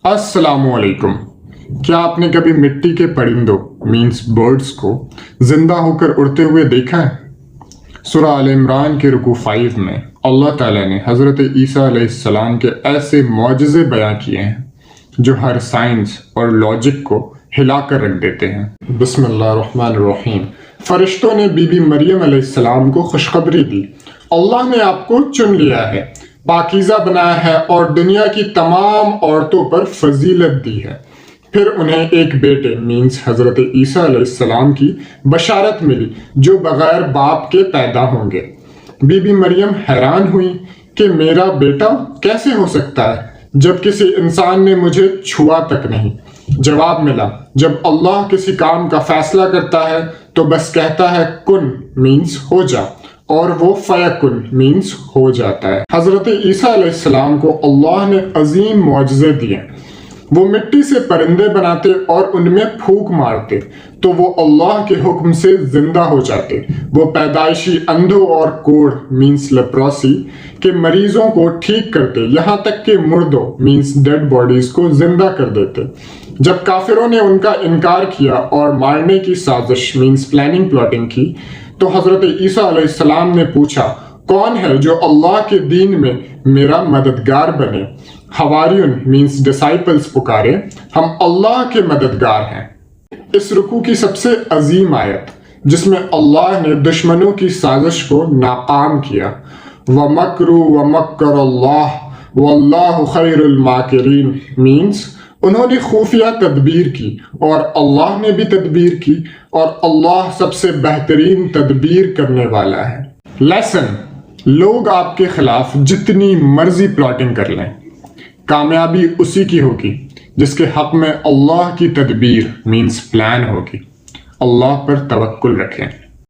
अस्सलामु अलैकुम। क्या आपने कभी मिट्टी के परिंदों मीन्स बर्ड्स को जिंदा होकर उड़ते हुए देखा है? सूरह आल इमरान के रुकू 5 में अल्लाह ताला ने हज़रत ईसा अलैहिस्सलाम के ऐसे मौजज़े बयां किए हैं जो हर साइंस और लॉजिक को हिला कर रख देते हैं। बिस्मिल्लाहिर्रहमानिर्रहीम। फरिश्तों ने बीबी मरियम अलैहिस्सलाम को खुशखबरी दी, अल्लाह ने आपको चुन लिया है, पाकीज़ा बनाया है और दुनिया की तमाम औरतों पर फजीलत दी है। फिर उन्हें एक बेटे मीन्स हज़रत ईसा अलैहिस्सलाम की बशारत मिली जो बग़ैर बाप के पैदा होंगे। बीबी मरियम हैरान हुई कि मेरा बेटा कैसे हो सकता है जब किसी इंसान ने मुझे छुआ तक नहीं। जवाब मिला, जब अल्लाह किसी काम का फैसला करता है तो बस कहता है कुन मीन्स हो जा, और वो फयकुन मीन्स हो जाता है। हज़रत ईसा अलैहिस्सलाम को अल्लाह ने अजीम मौजज़े दिए। वो मिट्टी से परिंदे बनाते और उनमें फूंक मारते तो वो अल्लाह के हुक्म से जिंदा हो जाते। वो पैदाइशी अंधों और कोढ़ मीन्स लेप्रोसी के मरीजों को ठीक करते, यहाँ तक कि मुर्दों मीन्स डेड बॉडीज को जिंदा कर देते। जब काफिरों ने उनका इनकार किया और मारने की साजिश मीन्स प्लानिंग प्लॉटिंग की तो हज़रत ईसा अलैहिस्सलाम ने पूछा, कौन है जो अल्लाह के दीन में मेरा मददगार बने? हवारियुन मीन्स डिसाइपल्स पुकारे, हम अल्लाह के मददगार हैं। इस रुकू की सबसे अजीम आयत जिसमें अल्लाह ने दुश्मनों की साजिश को नाकाम किया, व मकरू व मक्कर अल्लाह वल्लाहु खैरुल माकिरीन मीन्स उन्होंने खुफिया तदबीर की और अल्लाह ने भी तदबीर की और अल्लाह सबसे बेहतरीन तदबीर करने वाला है। लेसन, लोग आपके खिलाफ जितनी मर्जी प्लॉटिंग कर लें, कामयाबी उसी की होगी जिसके हक में अल्लाह की तदबीर मीन्स प्लान होगी। अल्लाह पर तवक्कुल रखें।